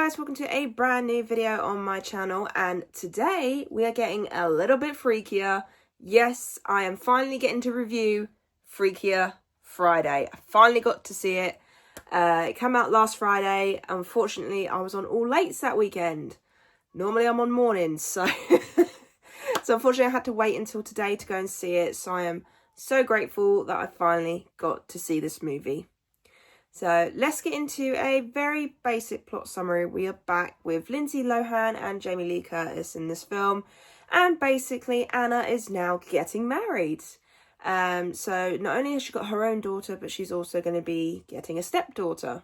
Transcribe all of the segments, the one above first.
guys, welcome to a brand new video on my channel, and today we are getting a little bit freakier. Yes, I am finally getting to review Freakier Friday. I finally got to see it. It came out last Friday. Unfortunately, I was on all lates that weekend. Normally I'm on mornings, so so unfortunately I had to wait until today to go and see it. So I am so grateful that I finally got to see this movie. So let's get into a very basic plot summary. We are back with Lindsay Lohan and Jamie Lee Curtis in this film. And basically Anna is now getting married. So not only has she got her own daughter, but she's also going to be getting a stepdaughter.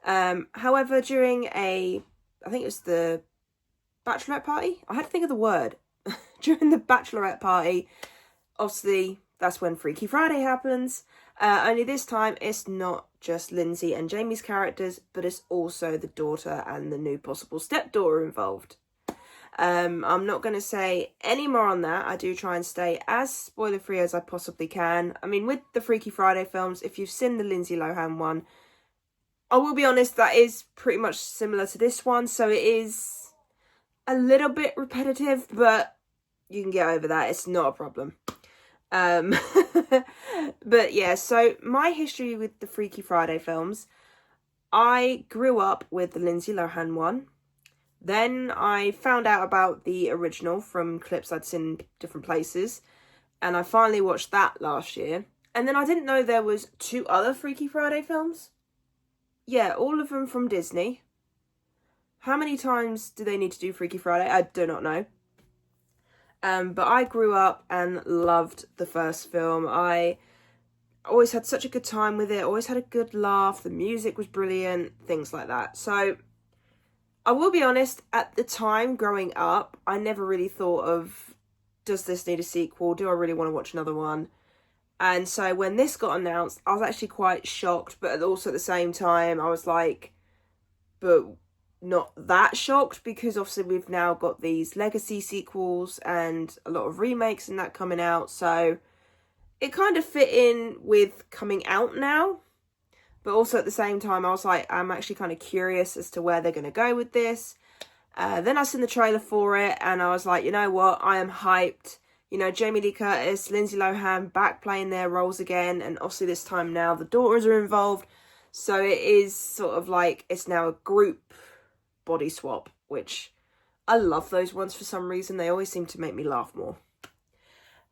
However, during I think it was the bachelorette party? I had to think of the word. During the bachelorette party, obviously that's when Freaky Friday happens. Only this time it's not just Lindsay and Jamie's characters, but it's also the daughter and the new possible stepdaughter involved. I'm not going to say any more on that. I do try and stay as spoiler free as I possibly can. I mean, with the Freaky Friday films, if you've seen the Lindsay Lohan one, I will be honest, that is pretty much similar to this one. So it is a little bit repetitive, but you can get over that. It's not a problem. But yeah, so my history with the Freaky Friday films, I grew up with the Lindsay Lohan one. Then I found out about the original from clips I'd seen in different places, and I finally watched that last year. And then I didn't know there was 2 other Freaky Friday films. Yeah, all of them from Disney. How many times do they need to do Freaky Friday? I do not know. But I grew up and loved the first film. I always had such a good time with it. Always had a good laugh. The music was brilliant. Things like that. So I will be honest, at the time growing up, I never really thought of, does this need a sequel? Do I really want to watch another one? And so when this got announced, I was actually quite shocked. But also at the same time, I was like, but not that shocked, because obviously we've now got these legacy sequels and a lot of remakes and that coming out, so it kind of fit in with coming out now. But also at the same time I was like, I'm actually kind of curious as to where they're going to go with this. Then I seen the trailer for it and I was like, you know what, I am hyped. You know, Jamie Lee Curtis, Lindsay Lohan back playing their roles again, and obviously this time now the daughters are involved, so it is sort of like it's now a group body swap, which I love those ones for some reason. They always seem to make me laugh more.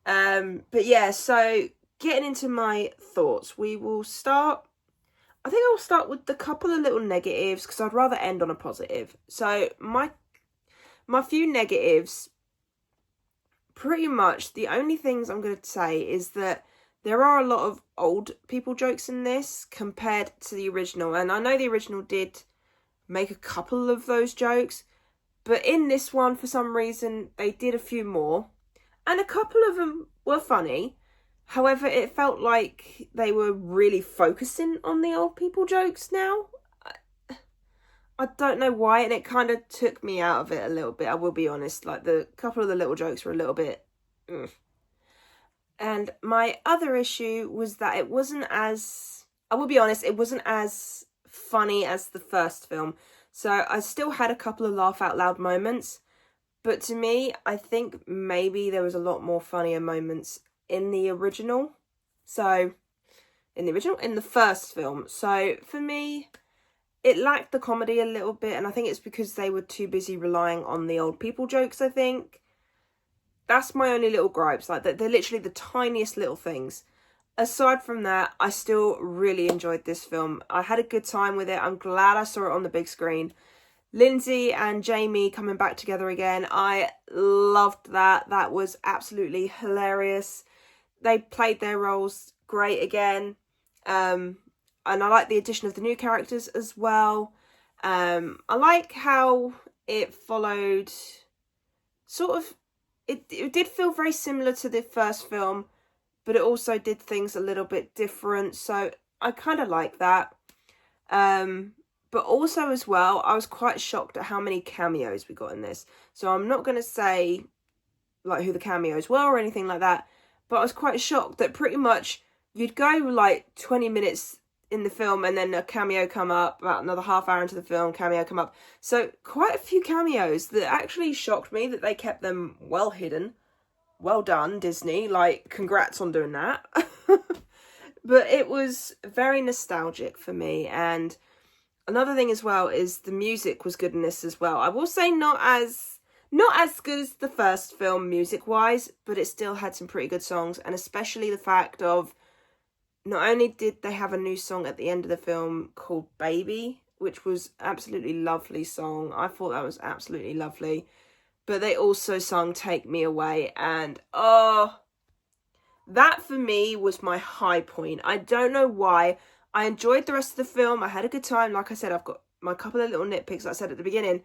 But yeah, so getting into my thoughts, we will start, I think I'll start with the couple of little negatives because I'd rather end on a positive. So my few negatives, pretty much the only things I'm going to say is that there are a lot of old people jokes in this compared to the original, and I know the original did make a couple of those jokes, but in this one for some reason they did a few more, and a couple of them were funny. However, it felt like they were really focusing on the old people jokes now. I don't know why, and it kind of took me out of it a little bit, I will be honest. Like, the couple of the little jokes were a little bit And my other issue was that it wasn't as, I will be honest, it wasn't as funny as the first film. So I still had a couple of laugh out loud moments, but to me, I think maybe there was a lot more funnier moments in the original. So in the first film. So for me, it lacked the comedy a little bit, and I think it's because they were too busy relying on the old people jokes, I think. That's my only little gripes. Like, they're literally the tiniest little things. Aside from that, I still really enjoyed this film. I had a good time with it. I'm glad I saw it on the big screen. Lindsay and Jamie coming back together again, I loved that. That was absolutely hilarious. They played their roles great again. And I like the addition of the new characters as well. I like how it followed sort of, it did feel very similar to the first film, but it also did things a little bit different, so I kind of like that. But also as well, I was quite shocked at how many cameos we got in this. So I'm not going to say like who the cameos were or anything like that, but I was quite shocked that pretty much you'd go like 20 minutes in the film, and then a cameo come up about another half hour into the film, cameo come up. So quite a few cameos that actually shocked me that they kept them well hidden. Well done, Disney. Like, congrats on doing that. But it was very nostalgic for me. And another thing as well is the music was good in this as well. I will say not as good as the first film music wise, but it still had some pretty good songs, and especially the fact of not only did they have a new song at the end of the film called Baby, which was absolutely lovely song. I thought that was absolutely lovely. But they also sung Take Me Away, and oh, that for me was my high point. I don't know why. I enjoyed the rest of the film. I had a good time. Like I said, I've got my couple of little nitpicks like I said at the beginning.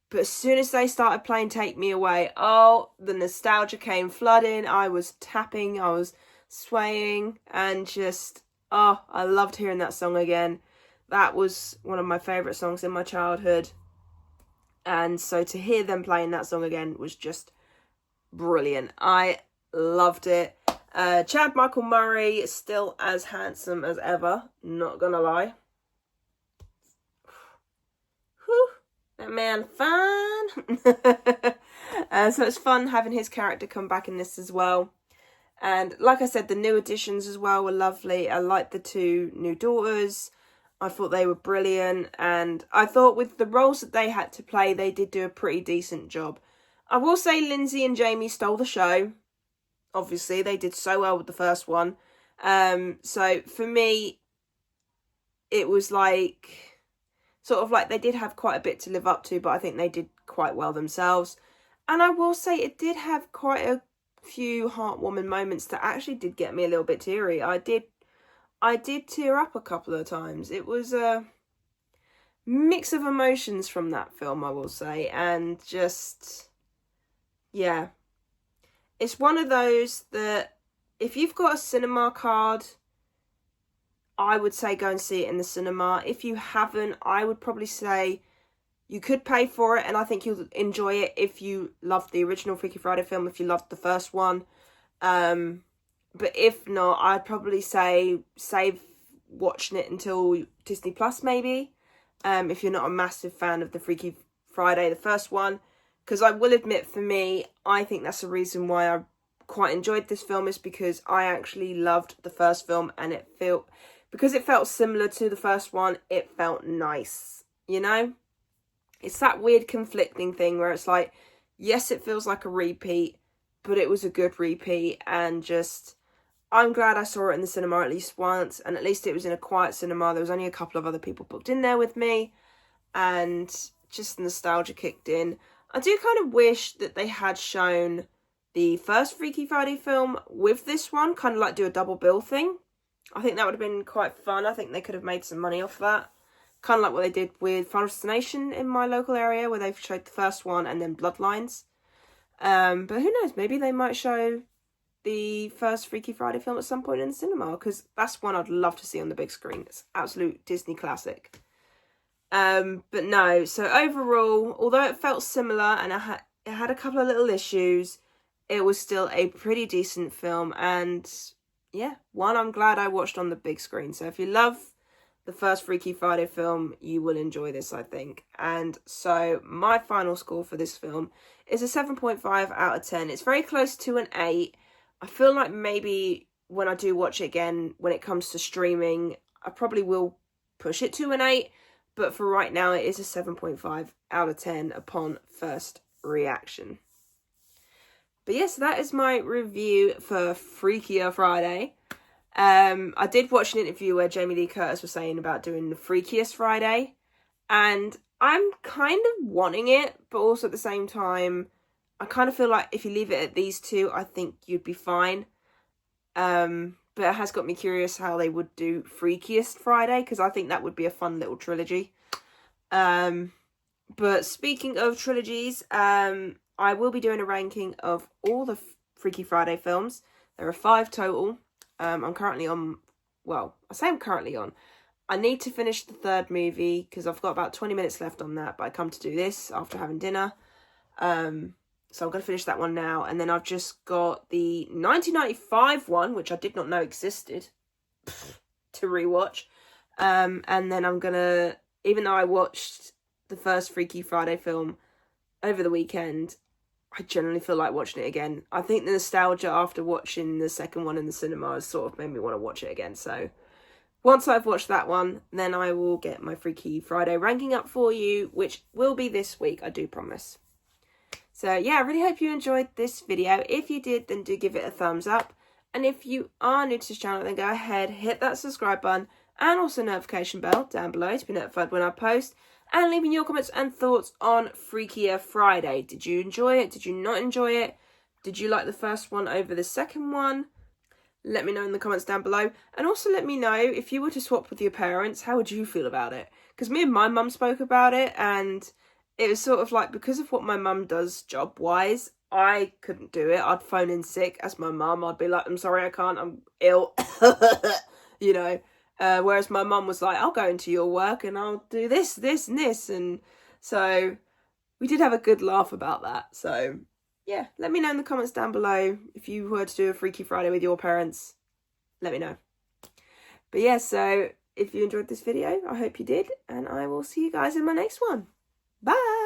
But as soon as they started playing Take Me Away, oh, the nostalgia came flooding. I was tapping, I was swaying, and just, oh, I loved hearing that song again. That was one of my favourite songs in my childhood. And so to hear them playing that song again was just brilliant. I loved it. Chad Michael Murray is still as handsome as ever, not gonna lie. Whew. That man fine. So it's fun having his character come back in this as well. And like I said, the new additions as well were lovely. I liked the two new daughters. I thought they were brilliant. And I thought with the roles that they had to play, they did do a pretty decent job. I will say Lindsay and Jamie stole the show. Obviously, they did so well with the first one. So for me, it was like, sort of like they did have quite a bit to live up to, but I think they did quite well themselves. And I will say it did have quite a few heartwarming moments that actually did get me a little bit teary. I did tear up a couple of times. It was a mix of emotions from that film, I will say, and just, yeah. It's one of those that if you've got a cinema card, I would say go and see it in the cinema. If you haven't, I would probably say you could pay for it, and I think you'll enjoy it if you loved the original Freaky Friday film, if you loved the first one. But if not, I'd probably say save watching it until Disney Plus, maybe. If you're not a massive fan of the Freaky Friday, the first one. Because I will admit, for me, I think that's the reason why I quite enjoyed this film, is because I actually loved the first film, and because it felt similar to the first one, it felt nice, you know? It's that weird conflicting thing where it's like, yes, it feels like a repeat, but it was a good repeat, and just, I'm glad I saw it in the cinema at least once, and at least it was in a quiet cinema. There was only a couple of other people booked in there with me, and just nostalgia kicked in. I do kind of wish that they had shown the first Freaky Friday film with this one, kind of like do a double bill thing. I think that would have been quite fun. I think they could have made some money off that. Kind of like what they did with Final Destination in my local area, where they've showed the first one and then Bloodlines. But who knows, maybe they might show the first Freaky Friday film at some point in the cinema, because that's one I'd love to see on the big screen. It's absolute Disney classic. But no, so overall, although it felt similar and it had a couple of little issues, it was still a pretty decent film, and yeah, one I'm glad I watched on the big screen. So if you love the first Freaky Friday film, you will enjoy this, I think. And so my final score for this film is a 7.5 out of 10. It's very close to an 8. I feel like maybe when I do watch it again, when it comes to streaming, I probably will push it to an 8. But for right now, it is a 7.5 out of 10 upon first reaction. But yes, that is my review for Freakier Friday. I did watch an interview where Jamie Lee Curtis was saying about doing the Freakiest Friday. And I'm kind of wanting it, but also at the same time, I kind of feel like if you leave it at these two, I think you'd be fine. But it has got me curious how they would do Freakiest Friday, because I think that would be a fun little trilogy. But speaking of trilogies, I will be doing a ranking of all the Freaky Friday films. There are 5 total. I'm currently on, well, I say I'm currently on. I need to finish the 3rd movie, because I've got about 20 minutes left on that, but I come to do this after having dinner. So I'm going to finish that one now. And then I've just got the 1995 one, which I did not know existed, to rewatch. And then I'm gonna, even though I watched the first Freaky Friday film over the weekend, I generally feel like watching it again. I think the nostalgia after watching the second one in the cinema has sort of made me want to watch it again. So once I've watched that one, then I will get my Freaky Friday ranking up for you, which will be this week, I do promise. So yeah, I really hope you enjoyed this video. If you did, then do give it a thumbs up. And if you are new to this channel, then go ahead, hit that subscribe button and also notification bell down below to be notified when I post. And leaving your comments and thoughts on Freakier Friday. Did you enjoy it? Did you not enjoy it? Did you like the first one over the second one? Let me know in the comments down below. And also let me know, if you were to swap with your parents, how would you feel about it? Because me and my mum spoke about it, and it was sort of like, because of what my mum does job-wise, I couldn't do it. I'd phone in sick as my mum. I'd be like, I'm sorry, I can't, I'm ill. You know. Whereas my mum was like, I'll go into your work and I'll do this, this and this. And so we did have a good laugh about that. So yeah, let me know in the comments down below if you were to do a Freaky Friday with your parents. Let me know. But yeah, so if you enjoyed this video, I hope you did. And I will see you guys in my next one. Bye!